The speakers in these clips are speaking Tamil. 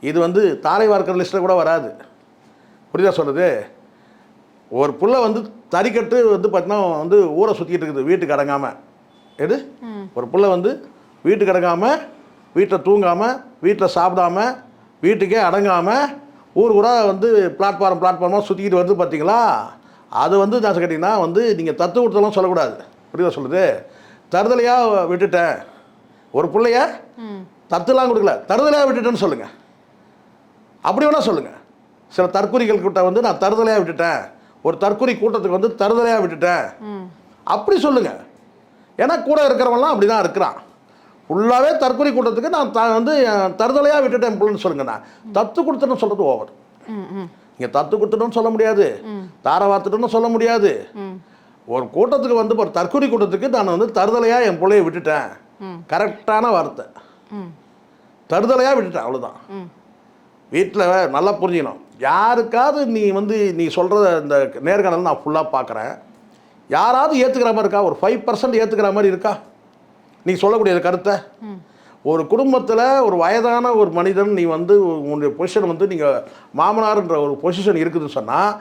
இது வந்து தாரை வார்க்கிற லிஸ்ட்டில் கூட வராது. புரியுதா சொல்லுது? ஒரு புள்ள வந்து தறிக்கட்டு வந்து பார்த்தீங்கன்னா வந்து ஊரை சுற்றிக்கிட்டு இருக்குது வீட்டுக்கு அடங்காமல். எது ஒரு புள்ள வந்து வீட்டுக்கு அடங்காமல், வீட்டில் தூங்காமல், வீட்டில் சாப்பிடாம, வீட்டுக்கே அடங்காமல் ஊர் ஊராக வந்து பிளாட்ஃபார்மாக சுற்றிக்கிட்டு வருது பார்த்தீங்களா? அது வந்து நான் கேட்டிங்கன்னா வந்து நீங்கள் தத்து கொடுத்தலாம் சொல்லக்கூடாது. புரியுதா சொல்லுது? தருதலையாக விட்டுட்டேன். ஒரு பிள்ளைய தத்துலாம் கொடுக்கல, தருதலையாக விட்டுட்டேன்னு சொல்லுங்கள். அப்படி வேணால் சொல்லுங்கள். சில தற்கொலைகள் கிட்ட வந்து நான் தருதலையாக விட்டுட்டேன், ஒரு தற்கொலை கூட்டத்துக்கு வந்து தருதலையாக விட்டுட்டேன் அப்படி சொல்லுங்கள். ஏன்னா கூட இருக்கிறவங்களாம் அப்படி தான் இருக்கிறான். ஃபுல்லாகவே தற்கொலை கூட்டத்துக்கு நான் வந்து தருதலையாக விட்டுட்டேன் பிள்ளைன்னு சொல்லுங்கண்ணா. தத்து கொடுத்துன்னு சொல்கிறது ஓவர். நீங்கள் தத்து கொடுத்துட்டுன்னு சொல்ல முடியாது, தார வார்த்துட்டுன்னு சொல்ல முடியாது. ஒரு கூட்டத்துக்கு வந்து ஒரு தற்கொலை கூட்டத்துக்கு நான் வந்து தருதலையாக என் பிள்ளைய விட்டுட்டேன். கரெக்டான வார்த்தை. தருதலையாக விட்டுட்டேன், அவ்வளோதான். வீட்டில் நல்லா புரிஞ்சுக்கணும். யாருக்காவது நீ வந்து நீ சொல்கிற இந்த நேர்காணல் நான் ஃபுல்லாக பார்க்குறேன். யாராவது ஏற்றுக்கிற மாதிரி இருக்கா? ஒரு 5% ஏற்றுக்கிற மாதிரி இருக்கா நீ சொல்லக்கூடிய கருத்தை? ஒரு குடும்பத்தில் ஒரு வயதான ஒரு மனிதன் நீ வந்து உன்னுடைய பொசிஷன் வந்து நீங்கள் மாமனார்ன்ற ஒரு பொசிஷன் இருக்குதுன்னு சொன்னால்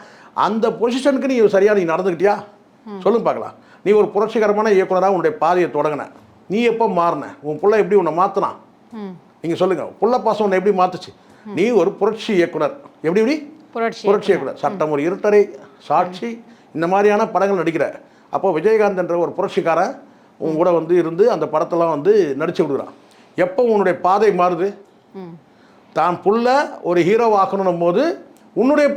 அந்த பொசிஷனுக்கு நீ சரியாக நீ நடந்துக்கிட்டியா சொல்லுங்க பார்க்கலாம். நீ ஒரு புரட்சிகரமான இயக்குனராக உன்னுடைய பாதையை தொடங்கின. நீ எப்போ மாறின? உன் பிள்ளை எப்படி உன்னை மாற்றினான்? நீங்கள் சொல்லுங்கள். புள்ள பாசம் உன்னை எப்படி மாற்றுச்சு? நீ ஒரு புரட்சி இயக்குனர். எப்படி புரட்சி இயக்குனர். சட்டம் ஒரு இருட்டரை, சாட்சி, இந்த மாதிரியான படங்கள் நடிக்கிற. அப்போ விஜயகாந்த் என்ற ஒரு புரட்சிக்காரன் உன் கூட வந்து இருந்து அந்த படத்தெல்லாம் வந்து நடிச்சு விடுறான். எப்போ உன்னுடைய பாதை மாறுது? தான் புள்ள ஒரு ஹீரோவாக்கணும் போது உன்னுடைய